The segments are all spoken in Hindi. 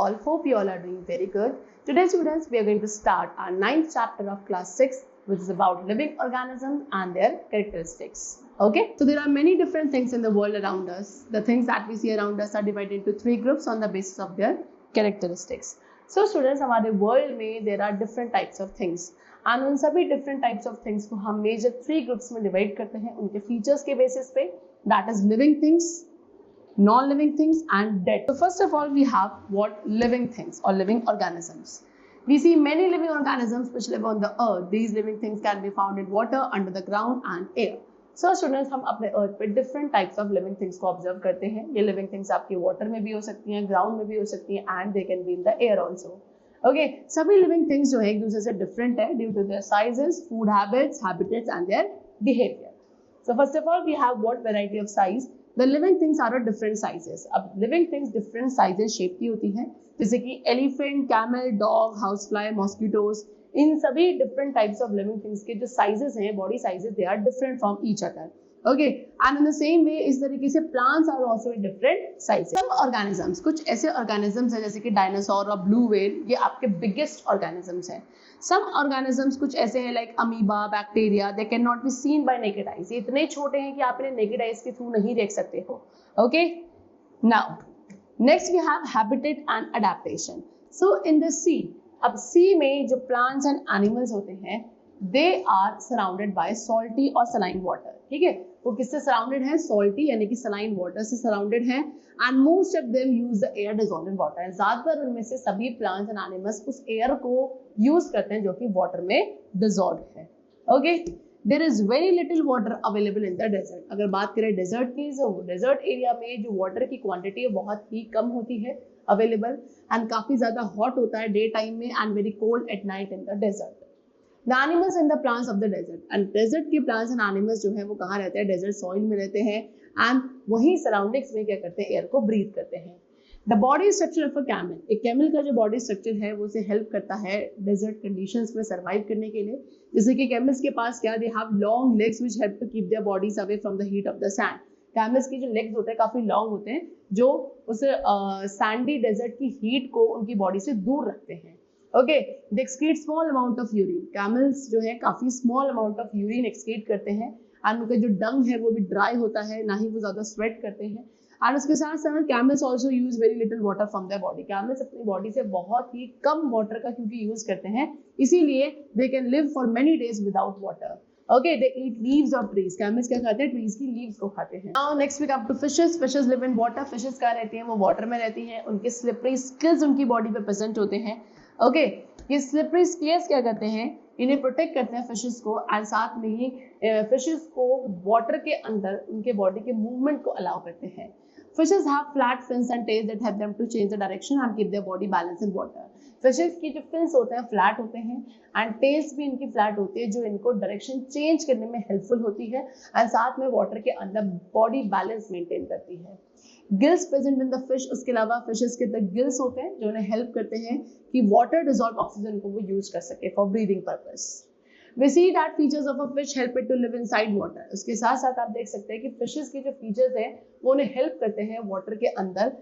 all. Hope you all are doing very good. Today, students, we are going to start our 9th chapter of class 6, which is about living organisms and their characteristics. Okay, so there are many different things in the world around us. The things that we see around us are divided into 3 groups on the basis of their characteristics. So, students, हमारे world में there are different types of things. And उन सभी different types of things को हम major 3 groups में divide करते हैं उनके features के basis पे. That is living things, non-living things and dead. So first of all, we have what living things or living organisms. We see many living organisms which live on the earth. These living things can be found in water, under the ground and air. So students, हम अपने earth पे different types of living things को observe करते हैं. ये living things आपकी water में भी हो सकती हैं, ground में भी हो सकती हैं and they can be in the air also. Okay, सभी living things जो है एक दूसरे से different है due to their sizes, food habits, habitats and their behavior. So first of all, we have what variety of size. The living things are of different sizes. अब living things different sizes shape की होती हैं, जैसे कि elephant, camel, dog, housefly, mosquitoes. इन सभी different types of living things के जो sizes हैं, body sizes, they are different from each other. Okay, and in the same way इस तरीके से plants are also in different sizes. Some organisms, कुछ ऐसे organisms हैं जैसे कि dinosaur और blue whale, ये आपके biggest organisms हैं. Some organisms कुछ ऐसे हैं like amoeba, bacteria, they cannot be seen by naked eyes. ये इतने छोटे हैं कि आप इन्हें naked eyes के थ्रू नहीं देख सकते हो. Okay, now next we have habitat and adaptation. So in the sea, अब sea में जो plants and animals होते हैं, they are surrounded by salty और saline water. ठीक है, वो किससे सराउंडेड है? सॉल्टी यानी कि सलाइन वाटर से सराउंडेड है and most of them use the air dissolvent water. ज्यादातर उनमें से सभी प्लांट्स एंड एनिमल्स उस एयर को यूज करते हैं जो कि वाटर में डिसॉल्व है. Okay, there is very little water available in the desert. अगर बात करें डेजर्ट की, तो डेजर्ट एरिया में जो वाटर की क्वांटिटी है बहुत ही कम होती है अवेलेबल एंड काफी ज्यादा हॉट होता है डे टाइम में and very cold at night in the desert. The animals and the plants of the desert, and desert के plants and animals जो है वो कहाँ रहते हैं? desert soil में रहते हैं and वही surroundings में क्या करते हैं? air को breathe करते हैं. The body structure of a camel, एक camel का जो body structure है वो उसे help करता है desert conditions में survive करने के लिए. जैसे कि camels के पास क्या? they have long legs which help to keep their bodies away from the heat of the sand. Camels की जो legs होते हैं काफी long होते हैं जो उस sandy desert की heat को उनकी body से दूर रखते हैं. Okay, they excrete small amount of urine. Camels जो है काफी small amount of urine excrete करते हैं and उनका जो dung है वो भी dry होता है, ना ही वो ज्यादा sweat करते हैं. और उसके साथ साथ camels also use very little water from their body. Camels अपनी body से बहुत ही कम water का क्योंकि use करते हैं, इसीलिए they can live for many days without water. Okay, they eat leaves of trees. Camels क्या खाते हैं? Trees की leaves को खाते हैं. Now next we come to fishes. Fishes live in water. Fishes कहाँ रहती हैं? वो water में रहती हैं. उनके slippery scales उनकी body पे present होते हैं. ओके, ये स्लिपरी स्केल्स क्या करते हैं? इन्हें प्रोटेक्ट करते हैं फिशेस को एंड साथ में ही फिशेस को वाटर के अंदर उनके बॉडी के मूवमेंट को अलाउ करते हैं. Fishes have flat fins and tails that help them to change the direction and keep their body balance in water. Fishes की जो फिन्स होते हैं फ्लैट होते हैं एंड टेल्स भी इनकी फ्लैट होती है जो इनको डायरेक्शन चेंज करने में हेल्पफुल होती है एंड साथ में वाटर के अंदर बॉडी बैलेंस मेंटेन करती है. Gills present in the fish, उसके अलावा फिशेस के अंदर गिल्स होते हैं जो उन्हें हेल्प करते हैं कि वाटर डिसॉल्व ऑक्सीजन को वो यूज कर सके for breathing purpose. We see that features of a fish help it to live inside water. उसके साथ साथ आप देख सकते हैं कि फिशेस के जो फीचर्स हैं वो उन्हें हेल्प करते हैं वाटर के अंदर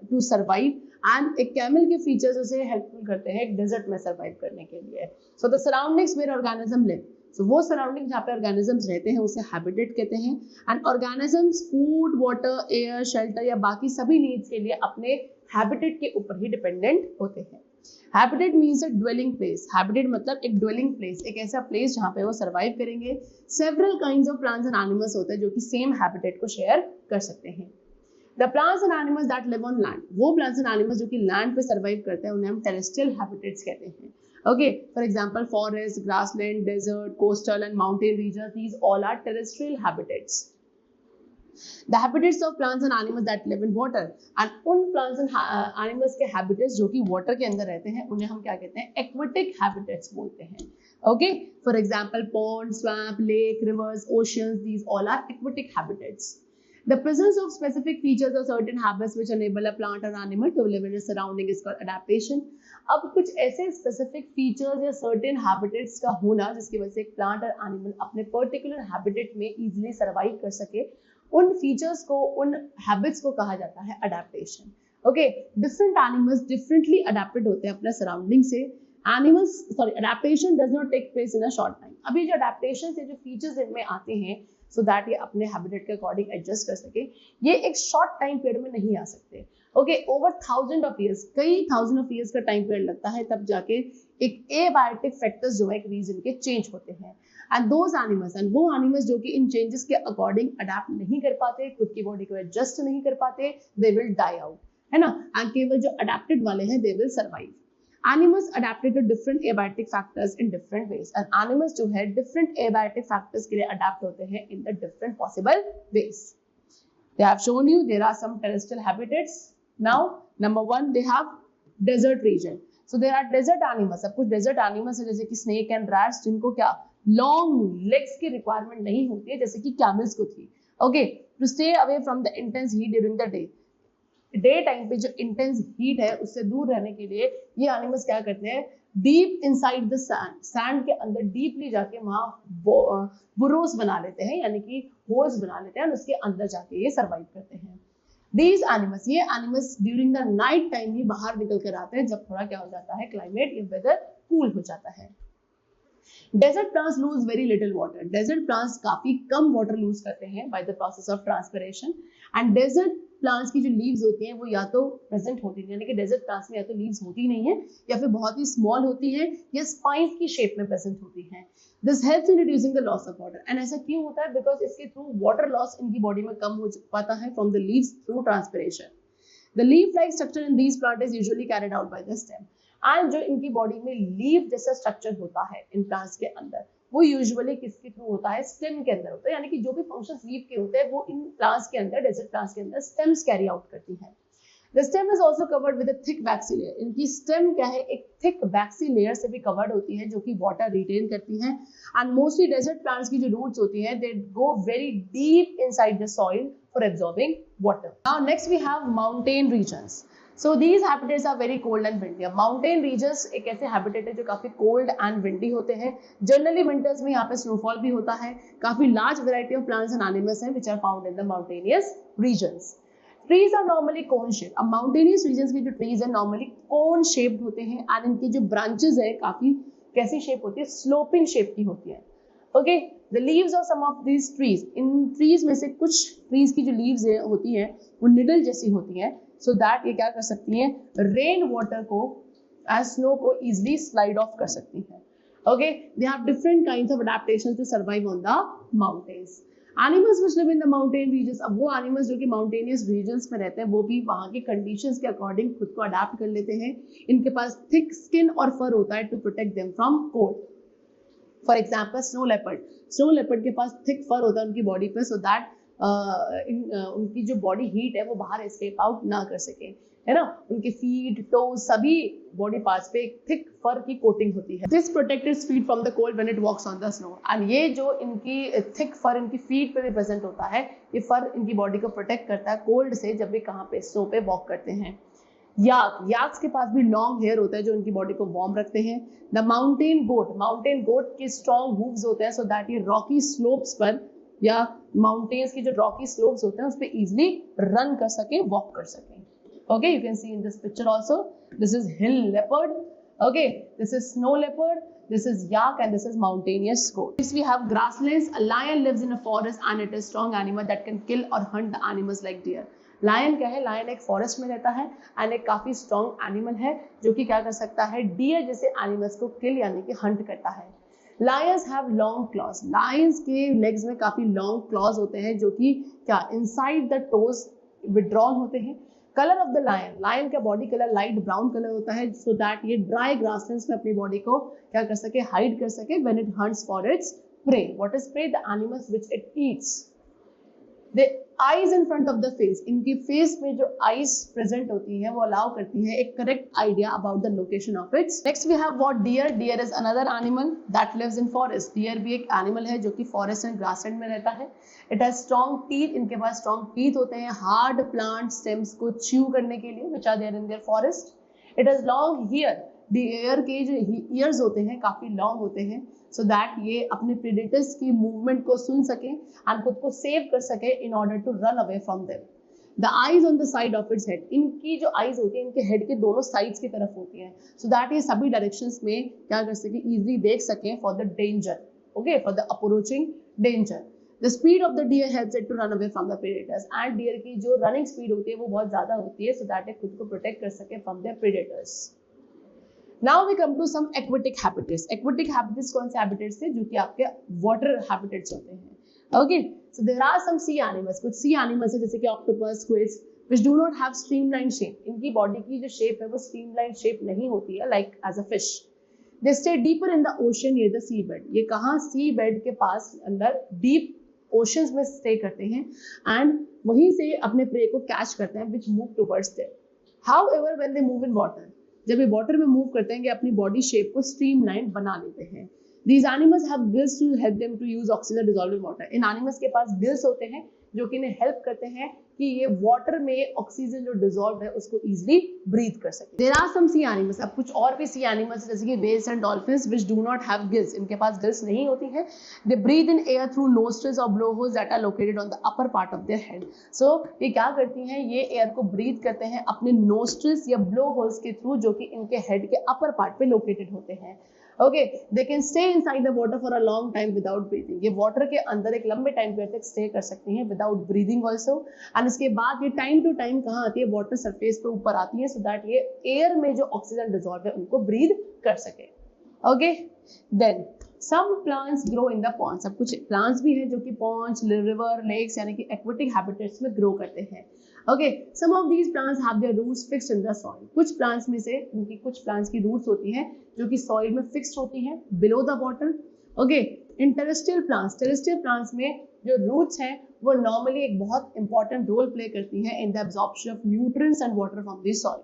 टू सर्वाइव एंड एक कैमल के फीचर्स उसे हेल्पफुल करते हैं एक डेजर्ट में सर्वाइव करने के लिए. So the surroundings where organism live, so वो सराउंडिंग जहाँ पे ऑर्गेनिजम्स रहते हैं उसे हैबिटेट कहते हैं and organisms food, water, air, shelter या बाकी सभी नीड्स के लिए अपने हैबिटेट के ऊपर ही डिपेंडेंट होते हैं. हैबिटेट मीन्स अ ड्वेलिंग प्लेस. हैबिटेट मतलब एक ड्वेलिंग प्लेस, एक ऐसा प्लेस जहाँ पे वो सर्वाइव करेंगे. Several kinds of plants and animals होते हैं जो कि सेम हैबिटेट को शेयर कर सकते हैं. The plants and animals that live on land, वो प्लांट्स एंड एनिमल्स जो कि लैंड पे सर्वाइव करते हैं उन्हें हम टेरेस्ट्रियल हैबिटेट्स कहते हैं. Okay, for example, forest, grassland, desert, coastal and mountain regions, these all are terrestrial habitats. The habitats of plants and animals that live in water, and उन plants and animals के habitats जो कि water के अंदर रहते हैं उन्हें हम क्या कहते हैं? Aquatic habitats बोलते हैं. Okay, for example, pond, swamp, lake, rivers, oceans, these all are aquatic habitats. The presence of specific features or certain habits which enable a plant or animal to live in a surrounding is called adaptation. अब कुछ ऐसे स्पेसिफिक फीचर्स या सर्टेन हैबिटेट्स का होना जिसकी वजह से एक प्लांट और एनिमल अपने पर्टिकुलर हैबिटेट में इजीली सर्वाइव कर सके, उन फीचर्स को, उन हैबिट्स को कहा जाता है adaptation. Okay, different animals differently adapted होते हैं अपने सराउंडिंग से। Adaptation does not take place in a short time. अभी जो अडेप्टेशन से जो फीचर्स इनमें आते हैं सो दैट ये अपने हैबिटेट के अकॉर्डिंग एडजस्ट कर सके, ये एक शॉर्ट टाइम पीरियड में नहीं आ सकते। ओके, ओवर 1000 ऑफ ईयर्स, कई 1000 ऑफ ईयर्स का टाइम पीरियड लगता है तब जाके एक एबायोटिक फैक्टर्स जो है एक रीजन के चेंज होते हैं। एंड दोज एनिमल्स, एंड वो एनिमल्स जो कि इन चेंजेस के अकॉर्डिंग अडेप्ट नहीं कर पाते, खुद की बॉडी को एडजस्ट नहीं कर पाते, दे विल डाई आउट, है ना। एंड केवल जो अडेप्टेड वाले हैं they will survive. Animals adapted to different abiotic factors in different ways, and animals जो है different abiotic factors के लिए adapt होते हैं in the different possible ways. They have shown you there are some terrestrial habitats. Now, number one, they have desert region. So there are desert animals. अब कुछ desert animals है जैसे कि snake and rats जिनको क्या long legs की requirement नहीं होती है जैसे कि camels को थी. Okay, to stay away from the intense heat during the day. Day time पे जो इंटेंस हीट है उससे दूर रहने के लिए ये एनिमल्स क्या करते हैं, डीप इनसाइड द सैंड के अंदर डीपली जाके वहां बुरोस बना लेते हैं, यानी कि होल्स बना लेते हैं और उसके अंदर जाके ये सर्वाइव करते हैं। These animals, ये animals during the night time ही बाहर निकल कर आते हैं जब थोड़ा क्या हो जाता है, क्लाइमेट या वेदर कूल हो जाता है। Desert plants lose very little water. Desert plants काफी कम वाटर लूज करते हैं by the process of transpiration. And desert plants की जो लीव्स होती हैं वो या तो प्रेजेंट होती है, यानी कि डेजर्ट प्लांट्स में या तो लीव्स होती नहीं है या फिर बहुत ही स्मॉल होती है या स्पाइस की शेप में प्रेजेंट होती है। This helps in reducing the loss of water. And ऐसा क्यों होता है, बिकॉज इसके थ्रू वाटर लॉस इनकी बॉडी में कम हो पाता है from the leaves through transpiration. The leaf like structure in these plant is usually carried out by the stem. And जो इनकी बॉडी में लीफ जैसा स्ट्रक्चर होता है इन प्लांट्स के अंदर वो यूजुअली किसके थ्रू होता है, स्टेम के अंदर होता है, यानी कि जो भी फंक्शंस लीफ के होते हैं वो इन प्लांट्स के अंदर, डेजर्ट प्लांट्स के अंदर स्टेम्स कैरी आउट करती है। The stem is also covered with a thick waxy layer. इनकी स्टेम क्या है, एक थिक वैक्सी लेयर से भी कवर्ड होती है जो कि वाटर रिटेन करती है। एंड मोस्टली डेजर्ट प्लांट्स की जो रूट्स होती हैं they go very deep inside the soil for absorbing water. Now next we have mountain regions. So these habitats are very cold and windy. Mountain regions एक ऐसे habitat है जो काफी cold and windy होते हैं। Generally winters में यहाँ पे snowfall भी होता है। काफी large variety of plants and animals हैं which are found in the mountainous regions. Trees are normally cone shaped. अब mountainous regions की जो trees है normally cone shaped होते हैं and इनकी जो branches है काफी कैसी shape होती है, sloping shape की होती है। Okay, the leaves of some of these trees, in trees में से कुछ trees की जो leaves होती हैं वो needle जैसी होती हैं, so that ये क्या कर सकती हैं, रेन वाटर को एज स्नो को इजिली स्लाइड ऑफ कर सकती हैं। Okay, they have different kinds of adaptations to survive on the mountains. Animals which live in the mountain regions, अब वो एनिमल्स जो कि माउंटेनियस रीजन्स में रहते हैं वो भी वहाँ के कंडीशंस के अकॉर्डिंग खुद को अडैप्ट कर लेते हैं। इनके पास थिक स्किन और फर होता है to protect them from cold. For example snow leopard, snow leopard के पास थिक फर होता है उनकी बॉडी पे सो दैट उनकी जो बॉडी हीट है वो बाहर एस्केप आउट ना कर सके, है ना। उनके फीट, टोज, सभी बॉडी पार्ट्स पे एक थिक फर की कोटिंग होती है। This protected feet from the cold when it walks on the snow. And ये जो इनकी थिक फर इनकी फीट पे भी प्रेजेंट होता है, ये फर इनकी बॉडी को प्रोटेक्ट करता है कोल्ड से जब भी कहाँ पे, स्नो पे वॉक करते हैं। याक्स के पास भी लॉन्ग हेयर होता है जो उनकी बॉडी को वार्म रखते हैं। द माउंटेन गोट के स्ट्रॉन्ग हूव्स होते हैं सो दैट ये रॉकी स्लोप्स पर या माउंटेन्स की जो रॉकी स्लोप्स होते हैं उस पे इजीली रन कर सके, वॉक कर सके। Okay, you can see in this picture also, this is hill leopard, okay, this is snow leopard, this is yak and this is mountainous goat. Next we have grasslands. A lion lives in a forest and it is a strong animal that can kill or hunt the animals like deer. Lion क्या है, लायन एक फॉरेस्ट में रहता है एंड एक काफी स्ट्रॉन्ग एनिमल है जो कि क्या कर सकता है, डियर जैसे एनिमल्स को किल यानी कि हंट करता है। Lions have long clause, Lions के लेग्स में काफी लॉन्ग क्लॉज होते हैं जो कि क्या इनसाइड द टोज विड्रॉन होते हैं। Colour of the lion, lion का body colour light brown colour होता है सो दैट ये ड्राई ग्रासलैंड्स में अपनी बॉडी को क्या कर सके, हाइड कर सके when it hunts for its prey. What is prey? The animals which it eats. The eyes in front of the face, इनकी फेस में जो आईज प्रेजेंट होती है वो अलाउ करती है एक correct idea about the location of its. Next we have what, deer. Deer is another animal that lives in forest. Deer भी एक एनिमल है जो कि फॉरेस्ट एंड ग्रासलैंड में रहता है। इट हैज स्ट्रॉन्ग टीथ, इनके पास स्ट्रॉन्ग टीथ होते हैं हार्ड प्लांट स्टेम्स को च्यू करने के लिए which are there in their forest. It has long ears, deer के जो ईयर्स होते हैं काफी लॉन्ग होते हैं सो दैट ये अपने प्रेडेटर्स की मूवमेंट को सुन सके एंड खुद को सेव कर सके in order to run away from them. The eyes on the side of its head, इनकी जो आईज होती है इनके हेड के दोनों साइड्स की तरफ होती हैं, सो दैट ये सभी डायरेक्शंस में क्या कर सके, इजीली देख सकें for the danger, okay, for the approaching danger. The speed of the deer helps it to run away from the predators, and deer की जो रनिंग स्पीड होती है वो बहुत ज्यादा होती है, सो दैट ये खुद को प्रोटेक्ट कर सके from the predators. Now we come to some aquatic habitats. Aquatic habitats कौन से हैबिटेट्स थे, जो कि आपके वाटर हैबिटेट्स होते हैं, okay. So there are some sea animals, कुछ सी एनिमल्स है जैसे कि octopus, squids, which do not have streamlined shape, इनकी बॉडी की जो शेप है वो स्ट्रीमलाइन शेप नहीं होती है, like as a fish. They stay deeper in the ocean near the sea bed, ये कहाँ, सी बेड के पास अंदर डीप ओशंस में स्टे करते हैं एंड वहीं से अपने प्रे को कैच करते हैं, which move towards their. However when they move in water, जब ये वाटर में मूव करते हैं, ये अपनी बॉडी शेप को स्ट्रीमलाइन बना लेते हैं। These animals have gills to help them to use oxygen dissolved in water. In animals के पास गिल्स होते हैं जो कि इन्हें हेल्प करते हैं कि ये वाटर में ऑक्सीजन जो डिसॉल्व है उसको इजीली ब्रीथ कर सके। There are some sea animals, अब कुछ और भी सी एनिमल्स जैसे कि whales and dolphins which do not have gills, इनके पास गिल्स नहीं होती है। They breathe in air through nostrils और blow holes that are located on the upper part of their head. So ये क्या करती हैं, ये एयर को ब्रीथ करते हैं अपने नोस्ट्रिल्स या ब्लो होल्स के थ्रू, जो कि इनके हेड के अपर पार्ट पे लोकेटेड होते हैं। Okay, they can stay inside the water for a long time without breathing, ये वाटर के अंदर एक लंबे टाइम पीरियड तक स्टे कर सकती हैं विदाउट ब्रीदिंग ऑल्सो। एंड इसके बाद ये टाइम टू टाइम कहाँ आती है, वाटर सरफेस पे ऊपर आती है, सो दैट ये एयर में जो ऑक्सीजन डिसॉल्व है उनको ब्रीथ कर सके। Okay, then some plants grow in the ponds, अब कुछ प्लांट्स भी हैं जो कि पॉन्ड्स, रिवर, लेक्स यानी कि एक्वेटिक हैबिटेट्स में ग्रो करते हैं। Okay, some of these plants have their roots fixed in the soil, कुछ प्लांट्स में से उनकी कुछ प्लांट्स की रूट्स होती हैं जो कि सॉइल में फिक्स्ड होती हैं below the water. Okay, in terrestrial plants में जो रूट्स हैं वो नॉर्मली एक बहुत इंपॉर्टेंट रोल प्ले करती हैं in the absorption of nutrients and water from the soil.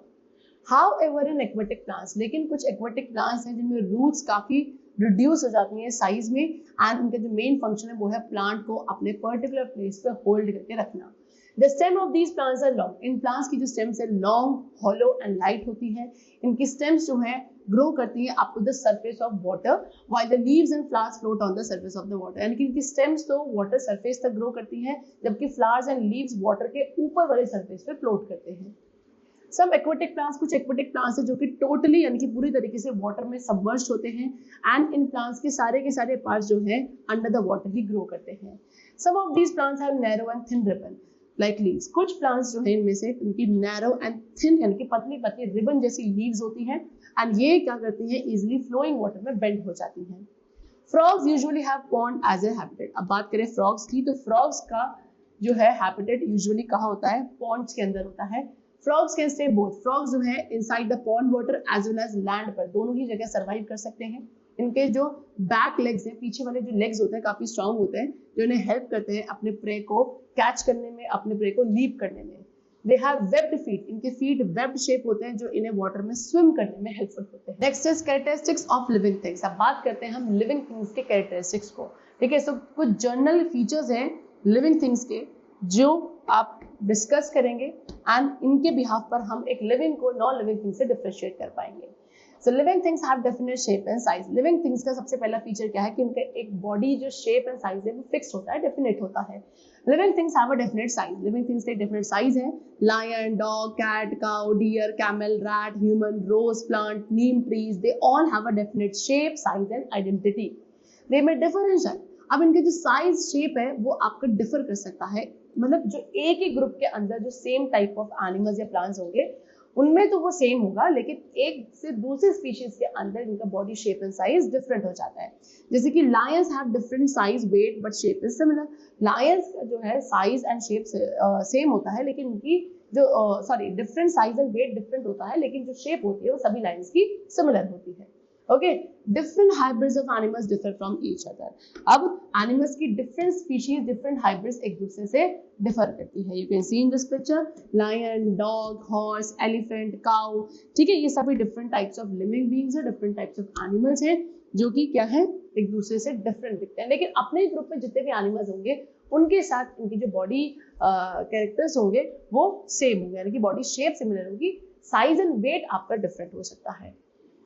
However in aquatic plants, लेकिन कुछ एक्वेटिक प्लांट्स हैं जिनमें रूट्स काफी रिड्यूस हो जाती हैं साइज में, एंड उनका जो मेन फंक्शन है वो है प्लांट को अपने पर्टिकुलर प्लेस पे होल्ड करके रखना। The stem of these plants are long. In plants की जो स्टेम्स है लॉन्ग, हॉलो एंड लाइट होती है। इनकी स्टेम्स जो है ग्रो करती है up to the surface of water, while the leaves and flowers float on the surface of the water. यानी कि इनकी स्टेम्स तो वाटर सरफेस तक ग्रो करती हैं, जबकि फ्लावर्स एंड लीव्स वाटर के ऊपर वाले सरफेस पे फ्लोट करते हैं। सम एक्वेटिक प्लांट्स, कुछ एक्वेटिक प्लांट्स हैं जो कि टोटली यानी कि पूरी तरीके से वाटर में सबमर्ज्ड होते हैं, एंड इन प्लांट्स के सारे पार्ट्स जो है अंडर द वाटर ही ग्रो करते हैं। Some of these plants have narrow and thin ribbon like leaves, कुछ प्लांट्स जो है इनमें से उनकी नैरो एंड थिन यानी कि पतली पतली रिबन जैसी लीव्स होती हैं, एंड ये क्या करती हैं, इजिली फ्लोइंग वाटर में बेंड हो जाती हैं। Frogs usually have pond as a habitat, अब बात करें फ्रॉग्स की, तो फ्रॉग्स का जो है हैबिटेट यूजुअली कहाँ होता है, पॉन्ड्स के अंदर होता है। Frogs can stay both, frogs जो है inside the pond water as well as land पर, दोनों ही जगह सर्वाइव कर सकते हैं। इनके जो बैक लेग्स हैं, पीछे वाले जो लेग्स होते हैं काफी स्ट्रांग होते हैं, जो इन्हें हेल्प करते हैं अपने प्रे को कैच करने में, अपने प्रे को लीप करने में। दे हैव वेब्ड फीट, इनके फीट वेब्ड शेप होते हैं जो इन्हें वाटर में स्विम करने में हेल्पफुल होते हैं। Next is characteristics of living things, अब बात करते हैं हम लिविंग थिंग्स के कैरेक्टरिस्टिक्स को। ठीक है, सो कुछ जनरल फीचर्स हैं लिविंग थिंग्स के जो आप डिस्कस करेंगे, एंड इनके बिहाफ पर हम एक लिविंग को नॉन लिविंग थिंग से डिफरेंशिएट कर पाएंगे। So living things have definite shape and size. Living things का सबसे पहला फीचर क्या है कि उनका एक बॉडी जो शेप एंड साइज है वो फिक्स होता है, डेफिनेट होता है। Living things have a definite size. Living things के definite size है। Lion, dog, cat, cow, deer, camel, rat, human, rose plant, neem trees, they all have a definite shape, size and identity. They may differ in size. अब इनके जो साइज शेप है वो आपका डिफर कर सकता है, मतलब जो एक ही ग्रुप के अंदर जो सेम टाइप ऑफ एनिमल्स या प्लांट्स होंगे उनमें तो वो सेम होगा, लेकिन एक से दूसरे स्पीशीज के अंदर इनका body shape and size different हो जाता है। जैसे कि lions have different size, weight but shape is similar. Lions का जो है साइज एंड शेप सेम होता है, लेकिन उनकी जो different size and weight different होता है, लेकिन जो शेप होती है वो सभी लायंस की सिमिलर होती है। Okay, different hybrids of animals differ from each other. अब एनिमल्स की डिफरेंट स्पीशीज, डिफरेंट हाइब्रिड्स एक दूसरे से डिफर करती है। You can see in this picture lion, dog, horse, elephant, cow. ठीक है, ये सभी different types of living beings है, डिफरेंट टाइप्स ऑफ एनिमल्स हैं जो कि क्या है, एक दूसरे से डिफरेंट दिखते हैं, लेकिन अपने ग्रुप में जितने भी एनिमल्स होंगे उनके साथ इनकी जो बॉडी कैरेक्टर्स होंगे वो सेम होंगे, यानी कि बॉडी शेप सिमिलर होगी, साइज एंड वेट आपका डिफरेंट हो सकता है।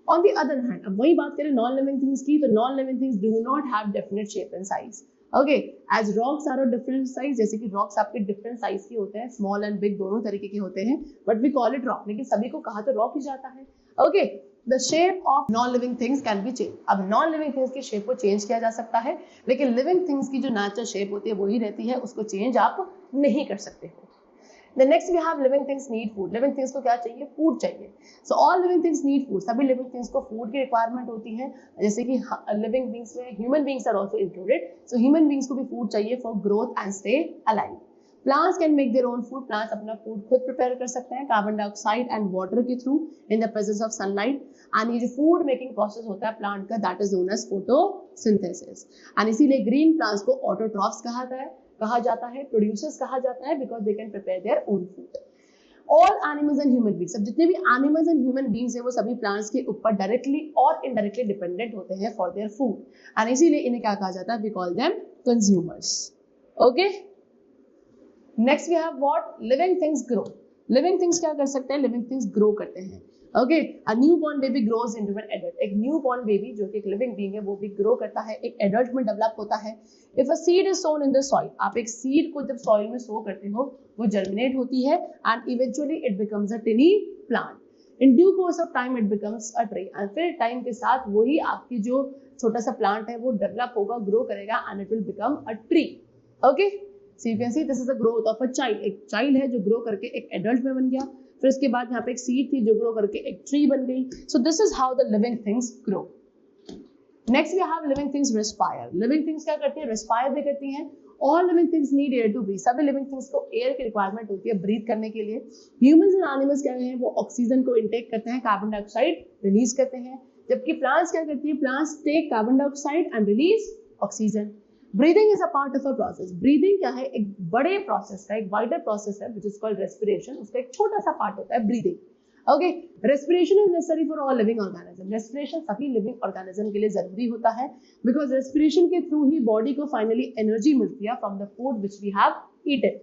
ऑन द अदर हैंड, अब वही बात करें नॉन लिविंग थिंग्स की, तो non living things do not have definite shape and size. Okay, as rocks are of different size, जैसे कि रॉक्स आपके डिफरेंट साइज के होते हैं, स्मॉल एंड बिग दोनों तरीके के होते हैं, but we call it rock, लेकिन सभी को कहा तो रॉक ही जाता है। Okay, the shape of non living things can be change. अब नॉन लिविंग थिंग्स की शेप को चेंज किया जा सकता है, लेकिन लिविंग थिंग्स की जो नेचुरल शेप होती है वही रहती है, उसको चेंज आप नहीं कर सकते हो। The next we have living things need food. Living things को क्या चाहिए? फूड चाहिए। So all living things need food. सभी living things को फूड की रिक्वायरमेंट होती है, जैसे कि living beings में human beings are also included. So human beings को भी फूड चाहिए for growth and stay alive. Plants can make their own food. Plants अपना फूड खुद प्रिपेयर कर सकते हैं कार्बन डाइऑक्साइड एंड वाटर के through in the presence of sunlight. And ये जो फूड मेकिंग प्रोसेस होता है प्लांट का, that is known as photosynthesis. And इसीलिए ग्रीन प्लांट्स को ऑटोट्रॉफ्स कहा जाता है, प्रोड्यूसर्स कहा जाता है, because they can prepare their own food. All animals and human beings, अब जितने भी एनिमल्स एंड ह्यूमन बींग्स हैं वो सभी प्लांट्स के ऊपर डायरेक्टली और इनडायरेक्टली डिपेंडेंट होते हैं फॉर देयर फूड, एंड इसीलिए इन्हें क्या कहा जाता है? We call them consumers. Okay, next we have what? Living things grow. Living things क्या कर सकते हैं? लिविंग थिंग्स ग्रो करते हैं। ओके, a new born baby grows into an adult. एक न्यू बॉर्न बेबी जो कि एक लिविंग बीइंग है वो भी ग्रो करता है, एक एडल्ट में डेवलप होता है। If a seed is sown in the soil, आप एक सीड को जब सॉइल में सो करते हो वो जर्मिनेट होती है and eventually it becomes a टिनी plant. In due course of time it becomes a tree, and फिर टाइम के साथ वही आपकी जो छोटा सा प्लांट है वो डेवलप होगा, ग्रो करेगा and it will become a tree. Okay, so you can see this is the growth of a child. एक चाइल्ड है जो ग्रो करके एक एडल्ट में बन गया, फिर उसके बाद यहाँ पे एक सीड थी जो ग्रो करके एक ट्री बन गई। So this is how the living things grow. Next we have living things respire. Living things क्या करती है? रेस्पायर भी करती हैं। All living things need air to breathe. सभी लिविंग थिंग्स को एयर की रिक्वायरमेंट होती है ब्रीथ करने के लिए। ह्यूमंस एंड एनिमल्स क्या हैं? वो ऑक्सीजन को इनटेक करते हैं, कार्बन डाइऑक्साइड रिलीज करते हैं, जबकि प्लांट्स क्या करती है? Plants take carbon dioxide and release oxygen. Breathing is a part of a process. Breathing क्या है? एक बड़े प्रोसेस का एक वाइडर प्रोसेस है व्हिच इज कॉल्ड रेस्पिरेशन, उसका एक छोटा सा पार्ट होता है breathing. Okay, respiration is necessary for all living organism. Respiration सभी लिविंग ऑर्गेनिज्म के लिए जरूरी होता है, बिकॉज रेस्पिरेशन के थ्रू ही बॉडी को फाइनली एनर्जी मिलती है from the food which we have eaten.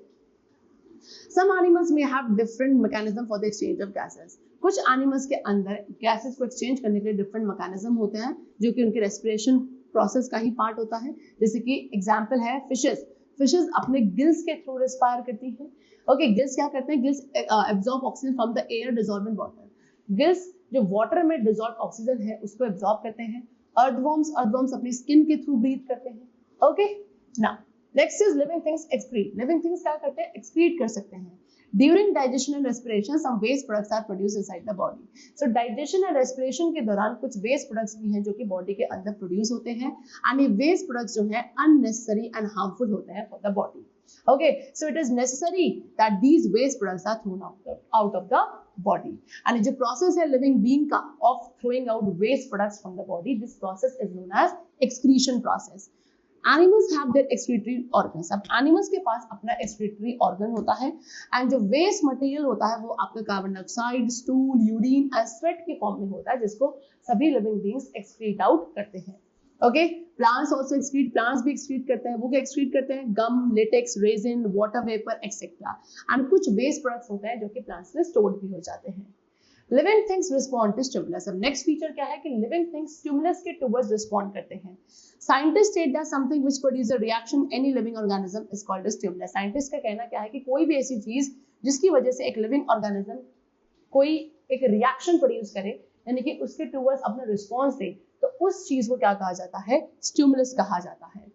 Some animals may have different mechanism for the exchange of gases. कुछ एनिमल्स के अंदर गैसेस को एक्सचेंज करने के लिए डिफरेंट मैकेनिज्म होते हैं जो कि उनके रेस्पिरेशन प्रोसेस का ही पार्ट होता है। जैसे कि एग्जांपल है फिशेस। फिशेस अपने गिल्स के थ्रू रेस्पायर करती हैं। ओके, गिल्स क्या करते हैं? Gills absorb oxygen from the air dissolve in water. Gills जो वाटर में डिसॉल्व ऑक्सीजन है उसको एब्जॉर्ब करते हैं। अर्थवर्म्स अपनी स्किन के थ्रू ब्रीथ करते हैं। Okay, now next is living things excrete. Living things क्या करते हैं? एक्सक्रीट कर सकते हैं। During digestion and respiration some waste products are produce inside the body. So digestion and respiration के दौरान कुछ वेस्ट प्रोडक्ट्स भी हैं जो कि बॉडी के अंदर प्रोड्यूस होते हैं, एंड ये वेस्ट प्रोडक्ट्स जो हैं अननेसेसरी एंड हार्मफुल होते हैं for the body. Okay, so it is necessary that these waste products are thrown out of the body. And जो process है living being का of throwing out waste products from the body, this process is known as excretion process. Animals have their excretory organs. अब animals के पास अपना excretory organ होता है, and जो waste material होता है वो आपका carbon dioxide, stool, urine and sweat के फॉर्म में होता है, जिसको सभी living beings excrete out करते हैं। Okay, plants also excrete. Plants भी एक्सक्रीट करते हैं। वो क्या एक्सक्रीट करते हैं? Gum, latex, resin, water vapour etcetera, and कुछ वेस्ट प्रोडक्ट्स होते हैं जो कि प्लांट्स में स्टोर्ड भी हो जाते हैं। Living things respond to stimulus. अब नेक्स्ट फीचर क्या है कि लिविंग थिंग्स स्टिमुलस के टुवर्ड्स रिस्पॉन्ड करते हैं। Scientist state that something which produce a reaction any living organism is called a stimulus. Scientist का कहना क्या है कि कोई भी ऐसी चीज जिसकी वजह से एक लिविंग ऑर्गेनिज्म कोई एक रिएक्शन प्रोड्यूस करे, यानी कि उसके टुवर्ड्स अपना रिस्पॉन्स दे, तो उस चीज को क्या कहा जाता है? स्टिमुलस कहा जाता है।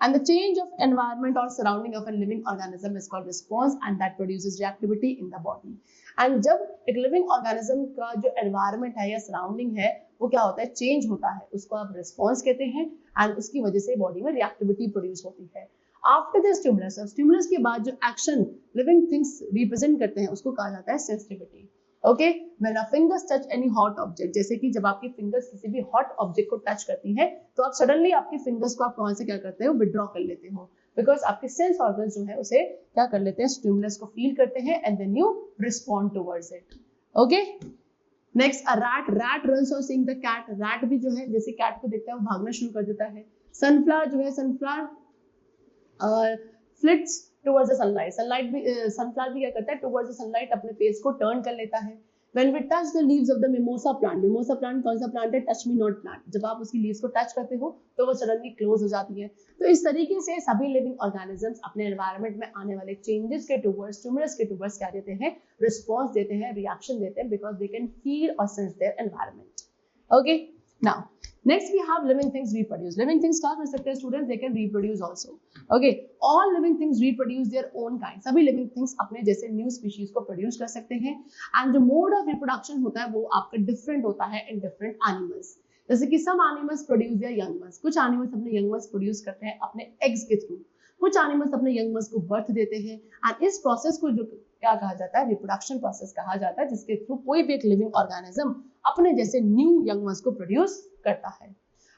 And the change of environment or surrounding of a living organism is called response, and that produces reactivity in the body. And जब एक living organism का जो environment है या surrounding है वो क्या होता है? चेंज होता है, उसको आप response कहते हैं, and उसकी वजह से बॉडी में reactivity produce होती है। After the stimulus, stimulus के बाद जो action living things represent करते हैं उसको कहा जाता है sensitivity. Okay, when our fingers touch any hot object, जैसे कि जब आपकी फिंगर्स किसी भी हॉट ऑब्जेक्ट को टच करती हैं तो आप सडनली आपकी फिंगर्स को आप कौन से क्या करते हो? विड्रॉ कर लेते हो, बिकॉज आपके सेंस ऑर्गन्स जो है उसे क्या कर लेते हैं? स्टिमुलस को फील करते हैं and then you respond towards it. Okay, next a rat runs on seeing the cat. Rat भी जो है जैसे कैट को देखता है वो भागना शुरू कर देता है। सनफ्लावर जो है sunflower flits towards the sunlight. Sunflower भी क्या करता है? टुवर्ड्स द सनलाइट अपने फेस को टर्न कर लेता है। When we touch the leaves of the mimosa plant कौन सा प्लांट है? Touch me not plant. जब आप उसकी लीव्स को टच करते हो तो वो सडनली क्लोज हो जाती है. तो इस तरीके से सभी लिविंग ऑर्गेनिजम्स अपने एनवायरनमेंट में आने वाले चेंजेस के टुवर्ड्स, स्टिमुलस के टुवर्ड्स क्या देते हैं? रिस्पॉन्स देते हैं, रिएक्शन देते हैं, बिकॉज दे कैन फील और sense their environment. Okay, now next we have living things reproduce. Living things क्या कर सकते हैं students? They can reproduce also. Okay, all living things reproduce their own kind. सभी living things अपने जैसे new species को produce कर सकते हैं. And the mode of reproduction होता है वो आपका different होता है in different animals. जैसे कि some animals produce their young ones. कुछ animals अपने young ones produce करते हैं अपने eggs के through. कुछ animals अपने young ones को birth देते हैं. And इस process को जो क्या कहा जाता है? Reproduction process कहा जाता है, जिसके through कोई भी एक living organism अपने जैसे न्यू यंग वंस को प्रोड्यूस करता है.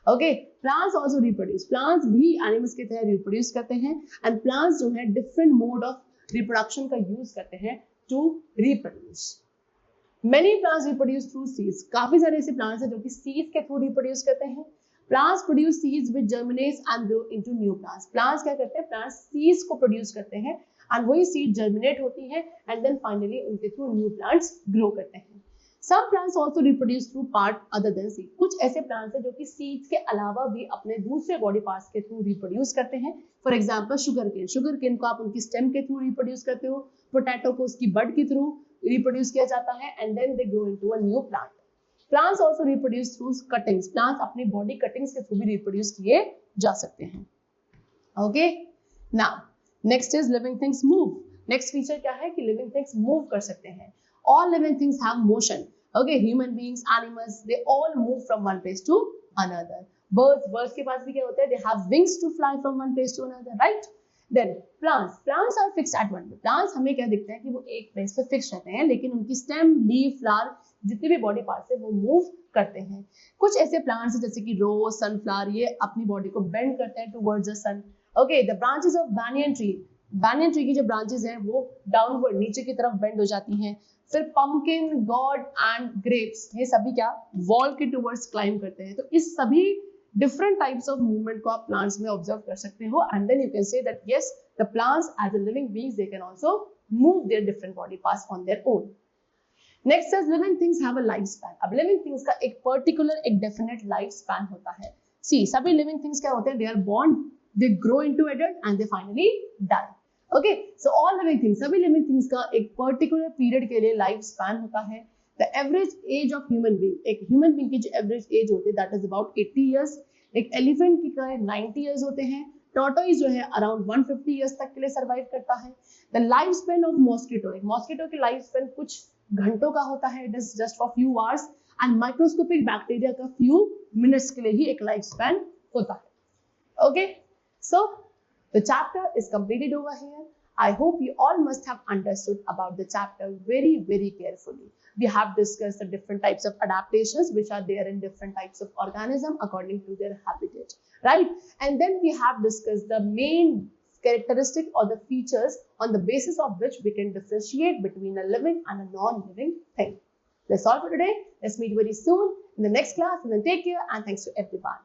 Okay, plants also reproduce. Plants भी एनिमल्स की तरह रिप्रोड्यूस करते हैं. एंड प्लांट्स जो है डिफरेंट मोड ऑफ रिप्रोडक्शन का यूज करते हैं to reproduce. Many plants reproduce through seeds. काफी सारे ऐसे प्लांट्स हैं जो कि सीड्स के थ्रू रिप्रोड्यूस करते हैं. Plants produce seeds which germinates and grow into new plants. Plants क्या करते हैं? प्लांट्स सीड्स को प्रोड्यूस करते हैं एंड वही सीड जर्मिनेट होती है एंड देन फाइनली उनके थ्रू न्यू प्लांट्स ग्रो करते हैं. Some plants also reproduce through part other than seed. कुछ ऐसे plants हैं जो कि seeds के अलावा भी अपने दूसरे body parts के through reproduce करते हैं. For example, sugarcane. Sugarcane को आप उनकी stem के through reproduce करते हो. Potato को उसकी bud के through reproduce किया जाता है and then they grow into a new plant. Plants also reproduce through cuttings. Plants अपनी body cuttings के through भी reproduce किए जा सकते हैं. Okay. Now, next is living things move. Next feature क्या है कि living things move कर सकते हैं. All living things have motion. Okay, human beings, animals, they all move from one place to another. Birds के पास भी क्या होता है? They have wings to fly from one place to another, right? Then plants are fixed at one place. Plants हमें क्या दिखता है कि वो एक प्लेस पे फिक्स रहते हैं, लेकिन उनकी stem, leaf, flower, जितने भी बॉडी पार्ट्स है वो मूव करते हैं. कुछ ऐसे प्लांट्स जैसे कि रोज, सनफ्लावर, ये अपनी बॉडी को बेंड करते हैं towards the sun. Okay, the branches of banyan tree की जो ब्रांचेस हैं वो डाउनवर्ड नीचे की तरफ बेंड हो जाती हैं. फिर पंपकिन, गॉड एंड ग्रेप्स, ये सभी क्या वॉल के टुवर्ड्स क्लाइंब करते हैं. तो इस सभी डिफरेंट टाइप्स ऑफ मूवमेंट को आप प्लांट्स में ऑब्जर्व कर सकते हो and then you can say that yes the plants as a living beings they can also move their different body parts on their own. Next is living things have a life span. अब लिविंग थिंग्स का एक पर्टिकुलर एक डेफिनेट लाइफ स्पैन होता है. सी सभी लिविंग थिंग्स क्या होते हैं? They are born, they grow into adult and they finally die. Okay, so all living things, सभी लिविंग थिंग्स का एक पर्टिकुलर पीरियड के लिए लाइफ स्पैन होता है. The average age of human being, एक ह्यूमन बीइंग की जो एवरेज एज होती है दैट इज अबाउट 80 इयर्स. एक एलिफेंट की का 90 इयर्स होते हैं. टॉर्टोइज जो है अराउंड 150 इयर्स तक के लिए सर्वाइव करता है. The life span of mosquito, एक मॉस्किटो की लाइफ स्पैन कुछ घंटों का होता है, it is just for few hours. And microscopic bacteria का फ्यू मिनट्स के लिए ही एक लाइफ स्पैन होता है. Okay, so the chapter is completed over here. I hope you all must have understood about the chapter very, very carefully. We have discussed the different types of adaptations which are there in different types of organism according to their habitat, right? And then we have discussed the main characteristic or the features on the basis of which we can differentiate between a living and a non-living thing. That's all for today. Let's meet very soon in the next class, and then take care and thanks to everyone.